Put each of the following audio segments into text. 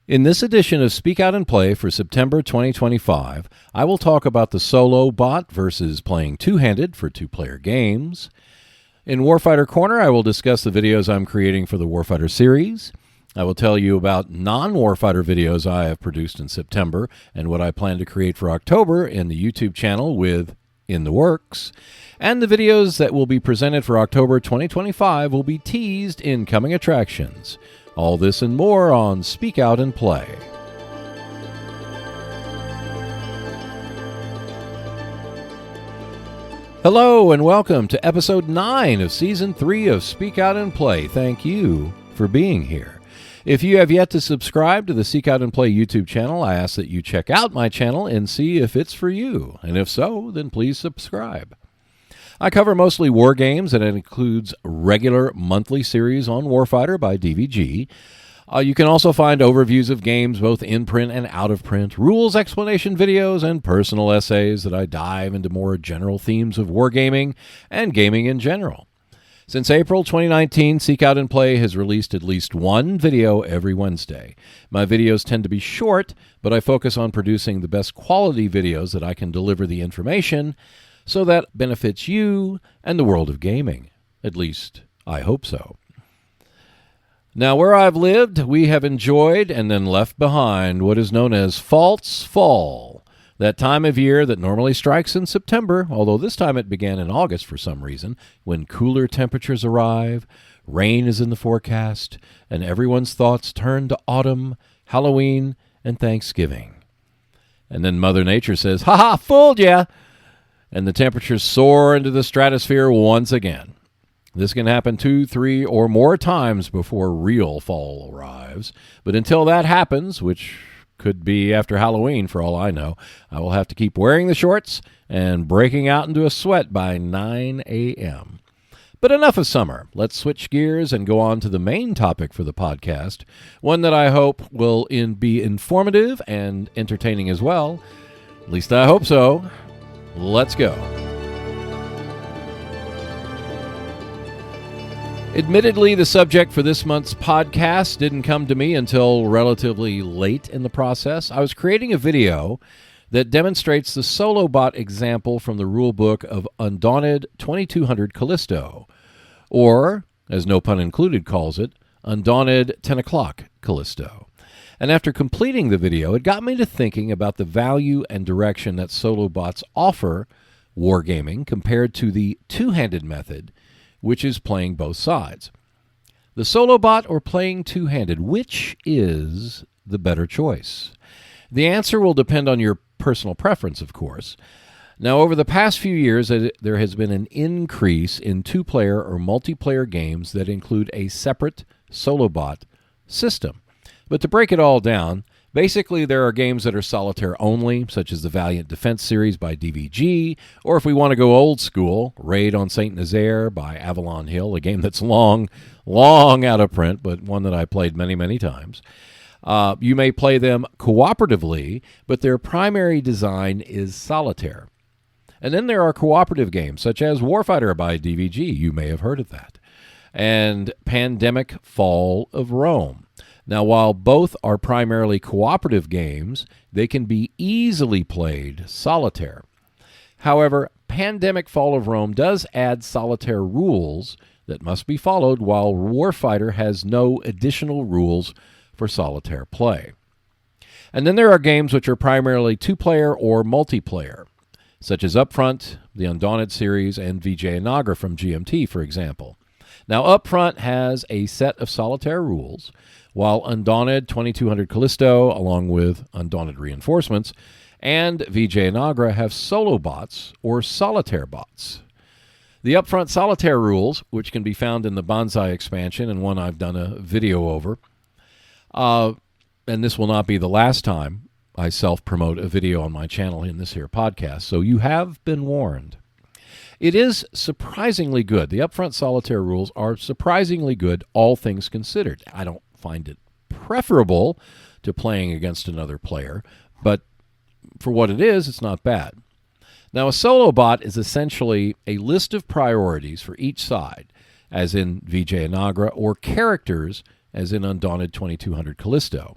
In this edition of Speak Out and Play for September 2025, I will talk about the solo bot versus playing two-handed for two-player games. In Warfighter Corner, I will discuss the videos I'm creating for the Warfighter series. I will tell you about non-Warfighter videos I have produced in September and what I plan to create for October in the YouTube channel with In the Works. And the videos that will be presented for October 2025 will be teased in coming attractions. All this and more on Speak Out and Play. Hello and welcome to episode 9 of season 3 of Speak Out and Play. Thank you for being here. If you have yet to subscribe to the Speak Out and Play YouTube channel, I ask that you check out my channel and see if it's for you. And if so, then please subscribe. I cover mostly war games, and it includes regular monthly series on Warfighter by DVG. You can also find overviews of games both in print and out of print, rules explanation videos, and personal essays that I dive into more general themes of wargaming and gaming in general. Since April 2019, Seek Out and Play has released at least one video every Wednesday. My videos tend to be short, but I focus on producing the best quality videos that I can deliver the information so that benefits you and the world of gaming. At least, I hope so. Now, where I've lived, we have enjoyed and then left behind what is known as false fall, that time of year that normally strikes in September, although this time it began in August for some reason, when cooler temperatures arrive, rain is in the forecast, and everyone's thoughts turn to autumn, Halloween, and Thanksgiving. And then Mother Nature says, "Ha ha, fooled ya!" And the temperatures soar into the stratosphere once again. This can happen 2, 3, or more times before real fall arrives. But until that happens, which could be after Halloween for all I know, I will have to keep wearing the shorts and breaking out into a sweat by 9 a.m. But enough of summer. Let's switch gears and go on to the main topic for the podcast, one that I hope will be informative and entertaining as well. At least I hope so. Let's go. Admittedly, the subject for this month's podcast didn't come to me until relatively late in the process. I was creating a video that demonstrates the solo bot example from the rulebook of Undaunted 2200 Callisto, or, as no pun included calls it, Undaunted 10 o'clock Callisto. And after completing the video, it got me to thinking about the value and direction that solo bots offer wargaming compared to the two-handed method, which is playing both sides. The solo bot or playing two-handed, which is the better choice? The answer will depend on your personal preference, of course. Now, over the past few years, there has been an increase in two-player or multiplayer games that include a separate solo bot system. But to break it all down, basically there are games that are solitaire only, such as the Valiant Defense series by DVG, or if we want to go old school, Raid on St. Nazaire by Avalon Hill, a game that's long out of print, but one that I played many, many times. You may play them cooperatively, but their primary design is solitaire. And then there are cooperative games, such as Warfighter by DVG, you may have heard of that, and Pandemic Fall of Rome. Now, while both are primarily cooperative games, they can be easily played solitaire. However, Pandemic Fall of Rome does add solitaire rules that must be followed, while Warfighter has no additional rules for solitaire play. And then there are games which are primarily two-player or multiplayer, such as Upfront, the Undaunted series, and Vijay Nagra from GMT, for example. Now, Upfront has a set of solitaire rules, while Undaunted 2200 Callisto, along with Undaunted Reinforcements, and Vijay Nagra have solo bots or solitaire bots. The Upfront solitaire rules, which can be found in the Bonsai expansion and one I've done a video over, and this will not be the last time I self-promote a video on my channel in this here podcast, so you have been warned. It is surprisingly good. The Upfront solitaire rules are surprisingly good, all things considered. I don't find it preferable to playing against another player, but for what it is, it's not bad. Now, a solo bot is essentially a list of priorities for each side, as in Vijay Nagra, or characters, as in Undaunted 2200 Callisto.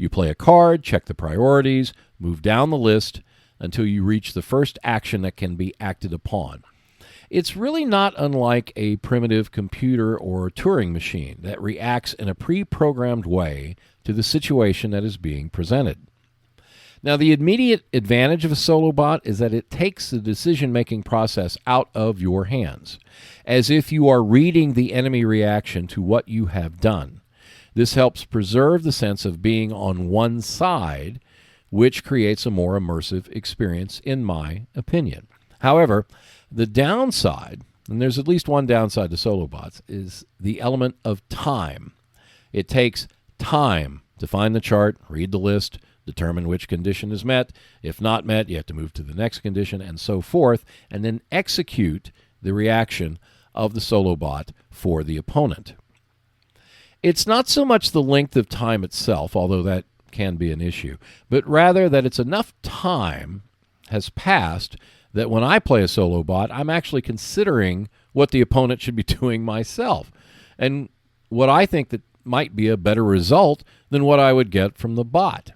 You play a card, check the priorities, move down the list until you reach the first action that can be acted upon. It's really not unlike a primitive computer or Turing machine that reacts in a pre-programmed way to the situation that is being presented. Now, the immediate advantage of a solo bot is that it takes the decision-making process out of your hands, as if you are reading the enemy reaction to what you have done. This helps preserve the sense of being on one side, which creates a more immersive experience, in my opinion. However, the downside, and there's at least one downside to solo bots, is the element of time. It takes time to find the chart, read the list, determine which condition is met. If not met, you have to move to the next condition, and so forth, and then execute the reaction of the solo bot for the opponent. It's not so much the length of time itself, although that can be an issue, but rather that it's enough time has passed that when I play a solo bot, I'm actually considering what the opponent should be doing myself, and what I think that might be a better result than what I would get from the bot.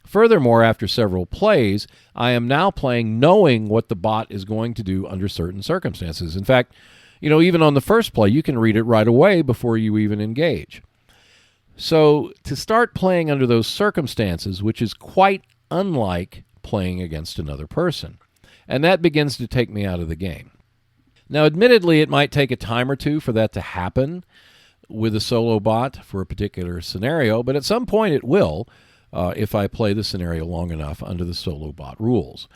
Furthermore, after several plays, I am now playing knowing what the bot is going to do under certain circumstances. In fact, even on the first play, you can read it right away before you even engage. So to start playing under those circumstances, which is quite unlike playing against another person, and that begins to take me out of the game. Now, admittedly, it might take a time or two for that to happen with a solo bot for a particular scenario, but at some point it will if I play the scenario long enough under the solo bot rules.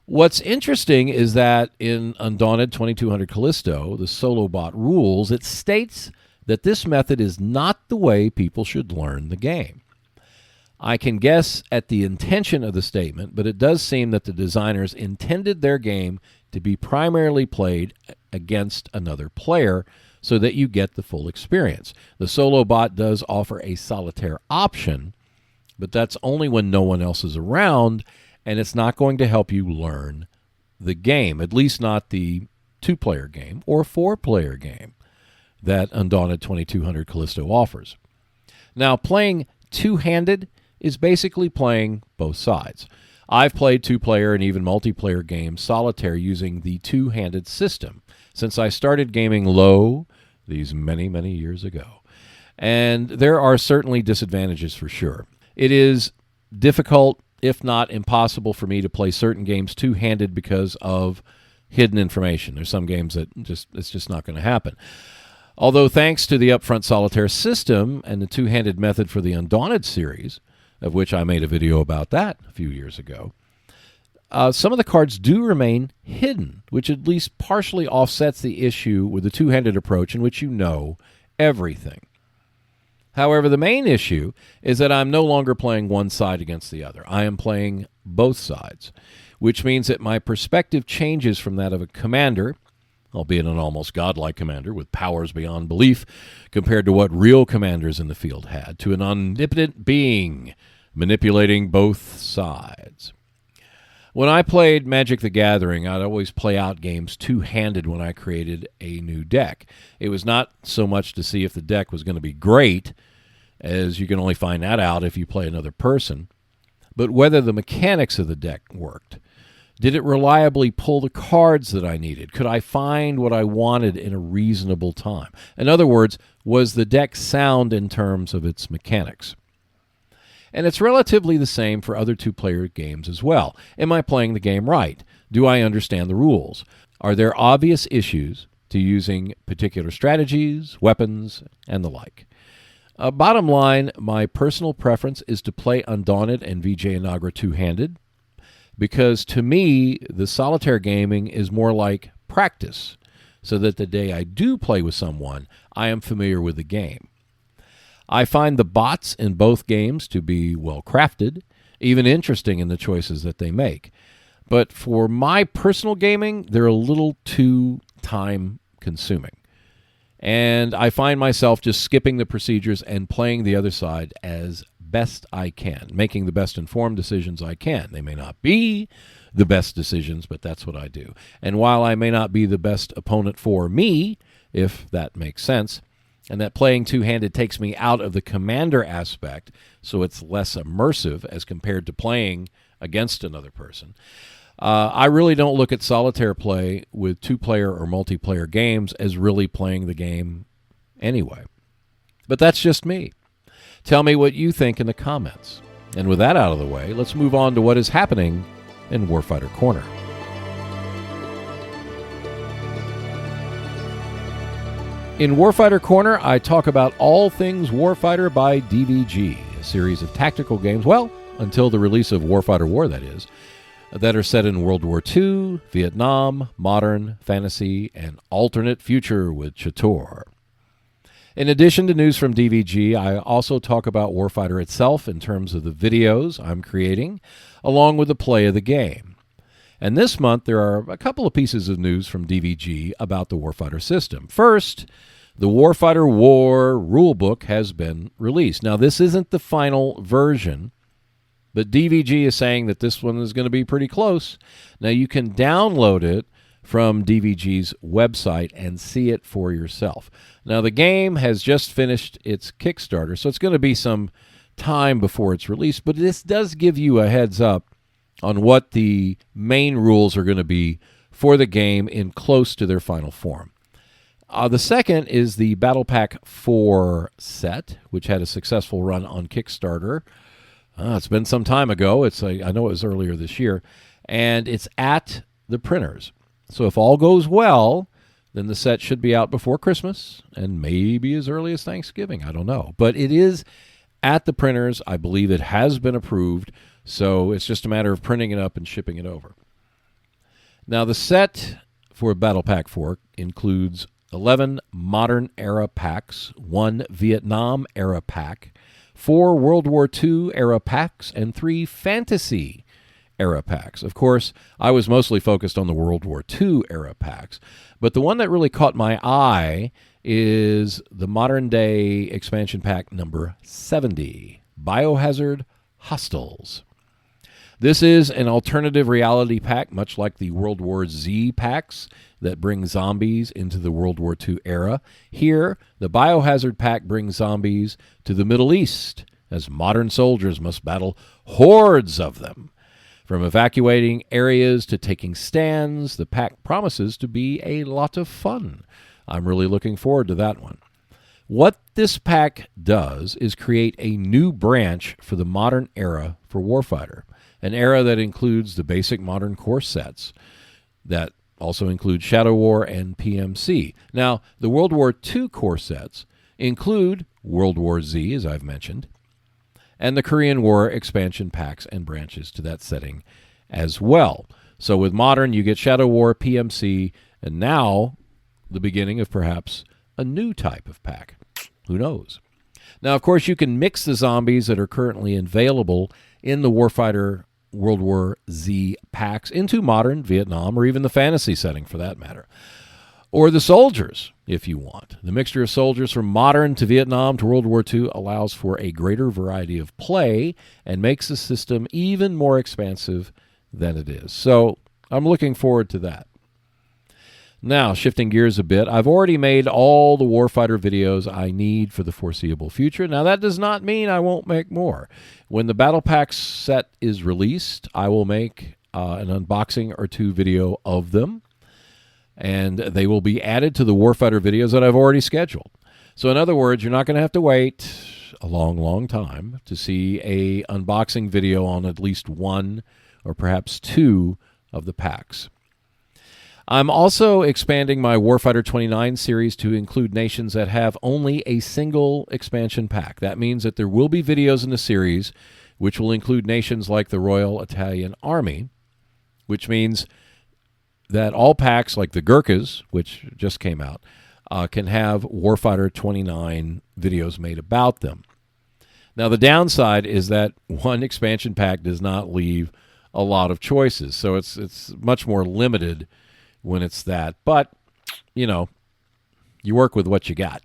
What's interesting is that in Undaunted 2200 Callisto, the solo bot rules, it states that this method is not the way people should learn the game. I can guess at the intention of the statement, but it does seem that the designers intended their game to be primarily played against another player so that you get the full experience. The solo bot does offer a solitaire option, but that's only when no one else is around, and it's not going to help you learn the game, at least not the 2-player game or 4-player game that Undaunted 2200 Callisto offers. Now, playing two-handed is basically playing both sides. I've played 2-player and even multiplayer games solitaire using the two-handed system since I started gaming low these many, many years ago. And there are certainly disadvantages for sure. It is difficult, if not impossible, for me to play certain games two-handed because of hidden information. There's some games that it's just not going to happen. Although thanks to the upfront solitaire system and the two-handed method for the Undaunted series, of which I made a video about that a few years ago, some of the cards do remain hidden, which at least partially offsets the issue with the two-handed approach in which you know everything. However, the main issue is that I'm no longer playing one side against the other. I am playing both sides, which means that my perspective changes from that of a commander, albeit an almost godlike commander with powers beyond belief compared to what real commanders in the field had, to an omnipotent being manipulating both sides. When I played Magic the Gathering, I'd always play out games two-handed when I created a new deck. It was not so much to see if the deck was going to be great, as you can only find that out if you play another person, but whether the mechanics of the deck worked. Did it reliably pull the cards that I needed? Could I find what I wanted in a reasonable time? In other words, was the deck sound in terms of its mechanics? And it's relatively the same for other 2-player games as well. Am I playing the game right? Do I understand the rules? Are there obvious issues to using particular strategies, weapons, and the like? Bottom line, my personal preference is to play Undaunted and Vijay Nagra two-handed, because to me, the solitaire gaming is more like practice, so that the day I do play with someone, I am familiar with the game. I find the bots in both games to be well-crafted, even interesting in the choices that they make. But for my personal gaming, they're a little too time-consuming. And I find myself just skipping the procedures and playing the other side as best I can, making the best informed decisions I can. They may not be the best decisions, but that's what I do. And while I may not be the best opponent for me, if that makes sense, and that playing two-handed takes me out of the commander aspect, so it's less immersive as compared to playing against another person. I really don't look at solitaire play with two-player or multiplayer games as really playing the game anyway. But that's just me. Tell me what you think in the comments. And with that out of the way, let's move on to what is happening in Warfighter Corner. In Warfighter Corner, I talk about all things Warfighter by DVG, a series of tactical games, well, until the release of Warfighter War, that is, that are set in World War II, Vietnam, modern, fantasy, and alternate future with Ch'Tor. In addition to news from DVG, I also talk about Warfighter itself in terms of the videos I'm creating, along with the play of the game. And this month, there are a couple of pieces of news from DVG about the Warfighter system. First, the Warfighter War rulebook has been released. Now, this isn't the final version, but DVG is saying that this one is going to be pretty close. Now, you can download it from DVG's website and see it for yourself. Now, the game has just finished its Kickstarter, so it's going to be some time before it's released, but this does give you a heads up on what the main rules are going to be for the game in close to their final form. The second is the Battle Pack 4 set, which had a successful run on Kickstarter. It's been some time ago. I know it was earlier this year, and it's at the printers. So if all goes well, then the set should be out before Christmas and maybe as early as Thanksgiving. I don't know. But it is at the printers. I believe it has been approved, so it's just a matter of printing it up and shipping it over. Now, the set for Battle Pack 4 includes 11 modern-era packs, 1 Vietnam-era pack, 4 World War II-era packs, and 3 fantasy-era packs. Of course, I was mostly focused on the World War II-era packs, but the one that really caught my eye is the modern-day expansion pack number 70, Biohazard Hostiles. This is an alternative reality pack, much like the World War Z packs that bring zombies into the World War II era. Here, the Biohazard pack brings zombies to the Middle East, as modern soldiers must battle hordes of them. From evacuating areas to taking stands, the pack promises to be a lot of fun. I'm really looking forward to that one. What this pack does is create a new branch for the modern era for Warfighter, an era that includes the basic modern core sets that also include Shadow War and PMC. Now, the World War II core sets include World War Z, as I've mentioned, and the Korean War expansion packs and branches to that setting as well. So with modern, you get Shadow War, PMC, and now the beginning of perhaps a new type of pack. Who knows? Now, of course, you can mix the zombies that are currently available in the Warfighter World War Z packs into modern, Vietnam, or even the fantasy setting for that matter. Or the soldiers, if you want. The mixture of soldiers from modern to Vietnam to World War II allows for a greater variety of play and makes the system even more expansive than it is. So I'm looking forward to that. Now, shifting gears a bit, I've already made all the Warfighter videos I need for the foreseeable future. Now, that does not mean I won't make more. When the Battle Pack set is released, I will make an unboxing or two video of them, and they will be added to the Warfighter videos that I've already scheduled. So, in other words, you're not going to have to wait a long, long time to see a unboxing video on at least one or perhaps two of the packs. I'm also expanding my Warfighter 29 series to include nations that have only a single expansion pack. That means that there will be videos in the series which will include nations like the Royal Italian Army, which means that all packs like the Gurkhas, which just came out, can have Warfighter 29 videos made about them. Now, the downside is that one expansion pack does not leave a lot of choices, so it's much more limited when it's that. But, you work with what you got.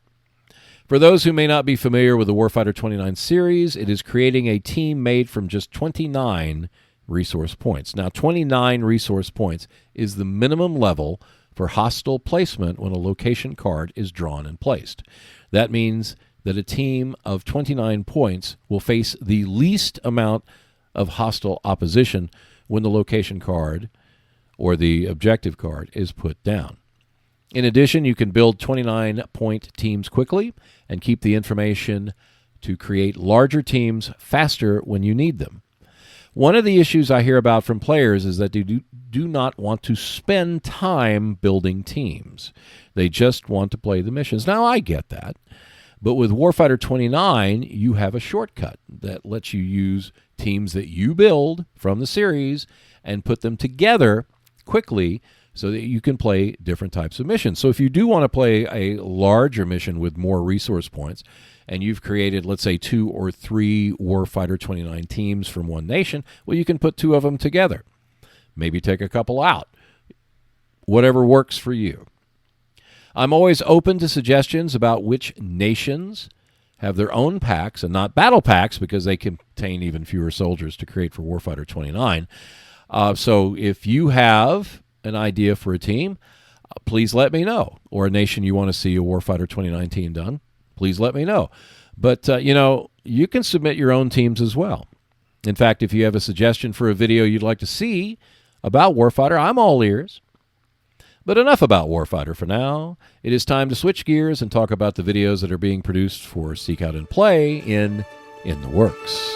For those who may not be familiar with the Warfighter 29 series, it is creating a team made from just 29 resource points. Now, 29 resource points is the minimum level for hostile placement when a location card is drawn and placed. That means that a team of 29 points will face the least amount of hostile opposition when the location card or the objective card is put down. In addition, you can build 29-point teams quickly and keep the information to create larger teams faster when you need them. One of the issues I hear about from players is that they do not want to spend time building teams. They just want to play the missions. Now, I get that. But with Warfighter 29, you have a shortcut that lets you use teams that you build from the series and put them together quickly so that you can play different types of missions. So if you do want to play a larger mission with more resource points, and you've created, let's say, 2 or 3 Warfighter 29 teams from one nation, well, you can put 2 of them together. Maybe take a couple out. Whatever works for you. I'm always open to suggestions about which nations have their own packs, and not battle packs, because they contain even fewer soldiers to create for Warfighter 29. So if you have an idea for a team, please let me know. Or a nation you want to see a Warfighter 29 team done, please let me know. But, you can submit your own teams as well. In fact, if you have a suggestion for a video you'd like to see about Warfighter, I'm all ears. But enough about Warfighter for now. It is time to switch gears and talk about the videos that are being produced for Seek Out and Play in the Works.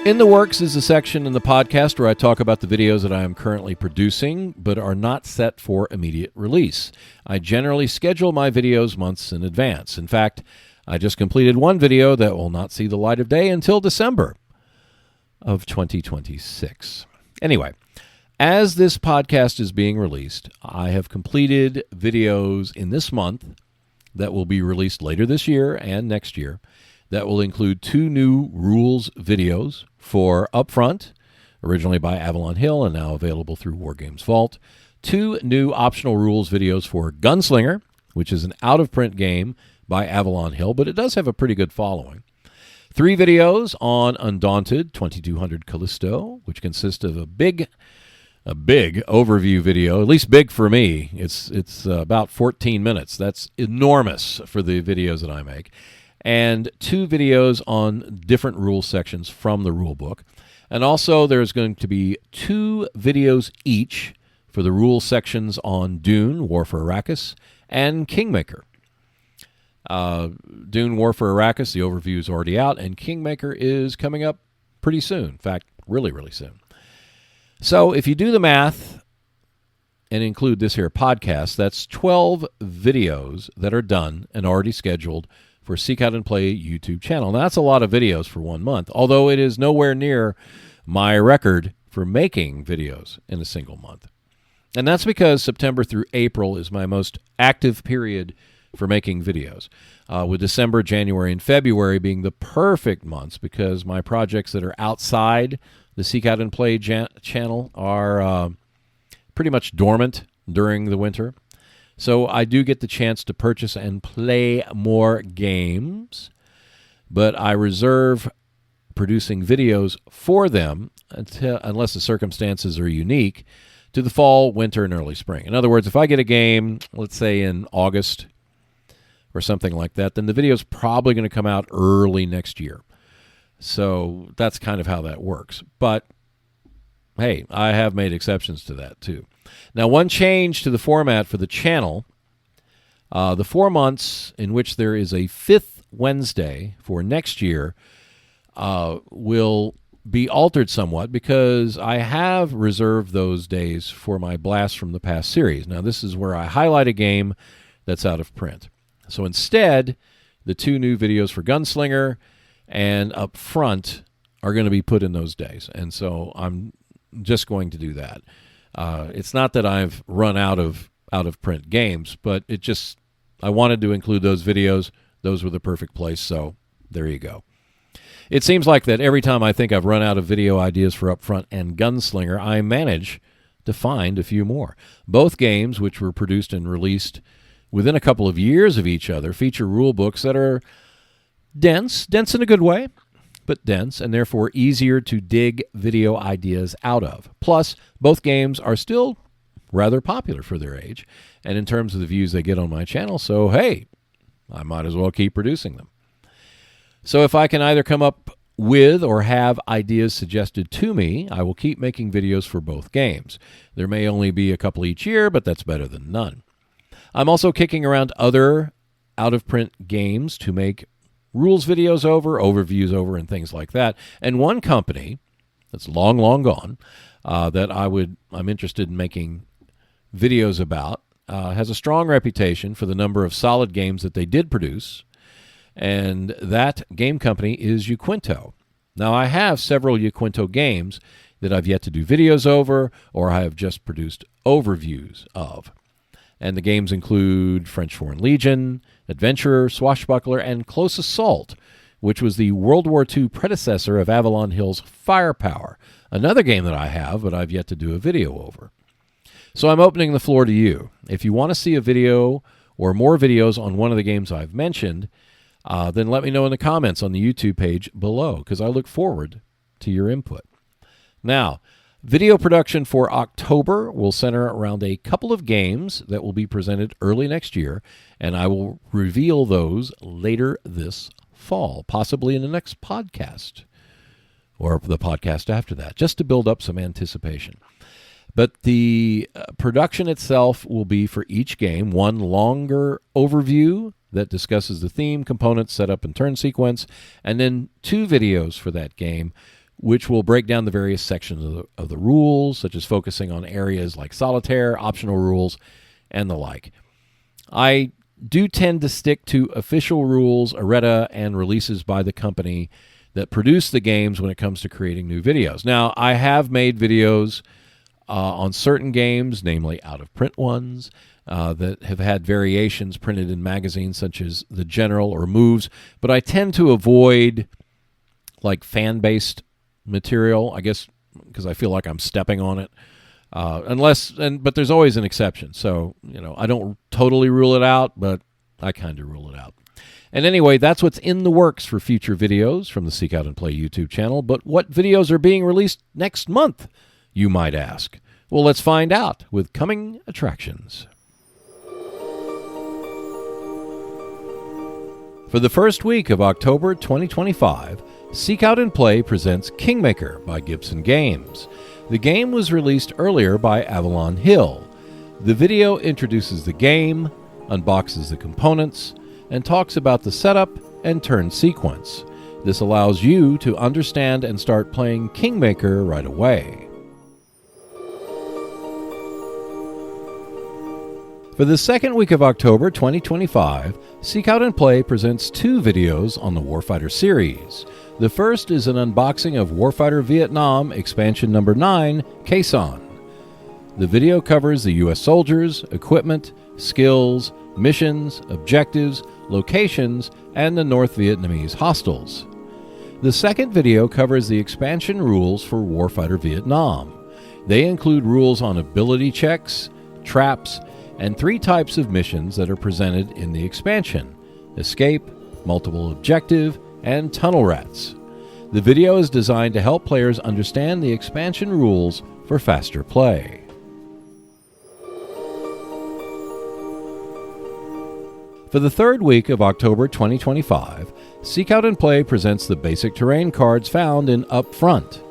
In the Works is a section in the podcast where I talk about the videos that I am currently producing but are not set for immediate release. I generally schedule my videos months in advance. In fact, I just completed one video that will not see the light of day until December of 2026. Anyway, as this podcast is being released, I have completed videos in this month that will be released later this year and next year. That will include 2 new rules videos for Upfront, originally by Avalon Hill and now available through Wargames Vault. 2 new optional rules videos for Gunslinger, which is an out-of-print game by Avalon Hill, but it does have a pretty good following. 3 videos on Undaunted 2200 Callisto, which consist of a big overview video, at least big for me. It's about 14 minutes. That's enormous for the videos that I make. And 2 videos on different rule sections from the rule book. And also there's going to be 2 videos each for the rule sections on Dune, War for Arrakis, and Kingmaker. Dune, War for Arrakis, the overview is already out, and Kingmaker is coming up pretty soon. In fact, really, really soon. So if you do the math and include this here podcast, that's 12 videos that are done and already scheduled for Seek Out and Play YouTube channel. Now, that's a lot of videos for 1 month, although it is nowhere near my record for making videos in a single month. And that's because September through April is my most active period for making videos, with December, January, and February being the perfect months because my projects that are outside the Seek Out and Play channel are pretty much dormant during the winter. So I do get the chance to purchase and play more games, but I reserve producing videos for them unless the circumstances are unique to the fall, winter, and early spring. In other words, if I get a game, let's say in August or something like that, then the video is probably going to come out early next year. So that's kind of how that works. But hey, I have made exceptions to that too. Now, one change to the format for the channel, the 4 months in which there is a 5th Wednesday for next year will be altered somewhat because I have reserved those days for my Blast from the Past series. Now, this is where I highlight a game that's out of print. So instead, the 2 new videos for Gunslinger and Upfront are going to be put in those days. And so I'm just going to do that. It's not that I've run out of print games, but I wanted to include those videos. Those were the perfect place, so there you go. It seems like that every time I think I've run out of video ideas for Upfront and Gunslinger, I manage to find a few more. Both games, which were produced and released within a couple of years of each other, feature rule books that are dense in a good way, but dense, and therefore easier to dig video ideas out of. Plus, both games are still rather popular for their age, and in terms of the views they get on my channel, so hey, I might as well keep producing them. So if I can either come up with or have ideas suggested to me, I will keep making videos for both games. There may only be a couple each year, but that's better than none. I'm also kicking around other out-of-print games to make rules videos over, overviews over, and things like that. And one company that's long, long gone that I'm interested in making videos about has a strong reputation for the number of solid games that they did produce, and that game company is Uquinto. Now, I have several Uquinto games that I've yet to do videos over, or I have just produced overviews of. And the games include French Foreign Legion, Adventurer, Swashbuckler, and Close Assault, which was the World War II predecessor of Avalon Hill's Firepower, another game that I have, but I've yet to do a video over. So I'm opening the floor to you. If you want to see a video or more videos on one of the games I've mentioned, then let me know in the comments on the YouTube page below, because I look forward to your input. Now, video production for October will center around a couple of games that will be presented early next year, and I will reveal those later this fall, possibly in the next podcast or the podcast after that, just to build up some anticipation. But the production itself will be for each game one longer overview that discusses the theme, components, setup, and turn sequence, and then 2 videos for that game, which will break down the various sections of the rules, such as focusing on areas like Solitaire, optional rules, and the like. I do tend to stick to official rules, errata, and releases by the company that produce the games when it comes to creating new videos. Now, I have made videos on certain games, namely out-of-print ones, that have had variations printed in magazines such as The General or Moves, but I tend to avoid like fan-based material, I guess, because I feel like I'm stepping on it. But there's always an exception. So, I don't totally rule it out, but I kind of rule it out. And anyway, that's what's in the works for future videos from the Seek Out and Play YouTube channel. But what videos are being released next month, you might ask? Well, let's find out with coming attractions. For the first week of October 2025, Seek Out and Play presents Kingmaker by Gibson Games. The game was released earlier by Avalon Hill. The video introduces the game, unboxes the components, and talks about the setup and turn sequence. This allows you to understand and start playing Kingmaker right away. For the second week of October 2025, Seek Out and Play presents 2 videos on the Warfighter series. The first is an unboxing of Warfighter Vietnam Expansion Number 9, Quezon. The video covers the U.S. soldiers, equipment, skills, missions, objectives, locations, and the North Vietnamese hostiles. The second video covers the expansion rules for Warfighter Vietnam. They include rules on ability checks, traps, and 3 types of missions that are presented in the expansion: escape, multiple objective, and tunnel rats. The video is designed to help players understand the expansion rules for faster play. For the third week of October 2025, Seek Out and Play presents the basic terrain cards found in Up Front.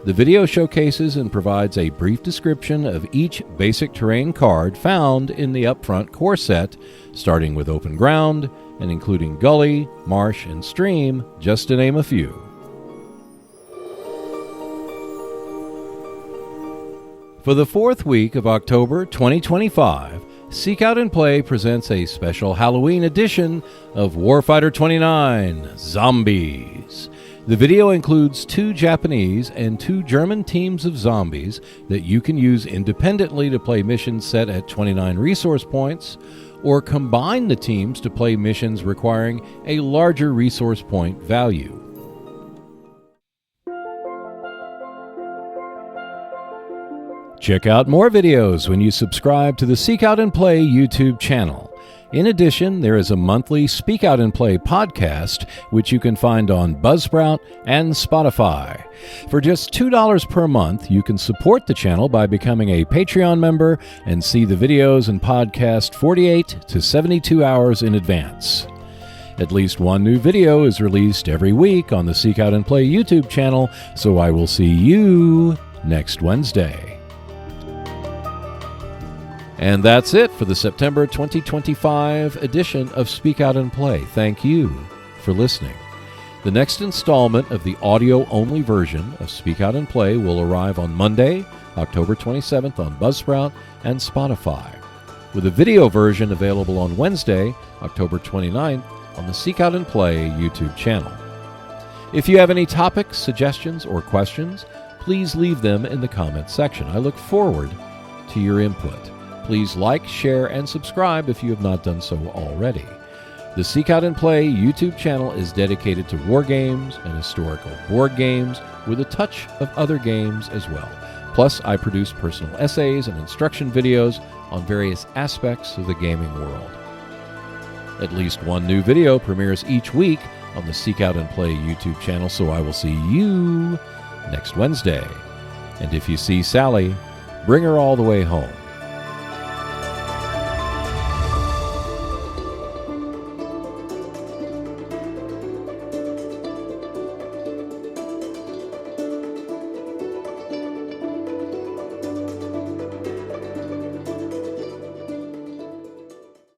The video showcases and provides a brief description of each basic terrain card found in the Up Front core set, starting with open ground and including gully, marsh, and stream, just to name a few. For the fourth week of October 2025, Seek Out and Play presents a special Halloween edition of Warfighter 29, Zombies. The video includes 2 Japanese and 2 German teams of zombies that you can use independently to play missions set at 29 resource points, or combine the teams to play missions requiring a larger resource point value. Check out more videos when you subscribe to the Seek Out and Play YouTube channel. In addition, there is a monthly Speak Out and Play podcast, which you can find on Buzzsprout and Spotify. For just $2 per month, you can support the channel by becoming a Patreon member and see the videos and podcast 48 to 72 hours in advance. At least one new video is released every week on the Seek Out and Play YouTube channel, so I will see you next Wednesday. And that's it for the September 2025 edition of Speak Out and Play. Thank you for listening. The next installment of the audio-only version of Speak Out and Play will arrive on Monday, October 27th on Buzzsprout and Spotify, with a video version available on Wednesday, October 29th on the Seek Out and Play YouTube channel. If you have any topics, suggestions, or questions, please leave them in the comments section. I look forward to your input. Please like, share, and subscribe if you have not done so already. The Seek Out and Play YouTube channel is dedicated to war games and historical board games with a touch of other games as well. Plus, I produce personal essays and instruction videos on various aspects of the gaming world. At least one new video premieres each week on the Seek Out and Play YouTube channel, so I will see you next Wednesday. And if you see Sally, bring her all the way home.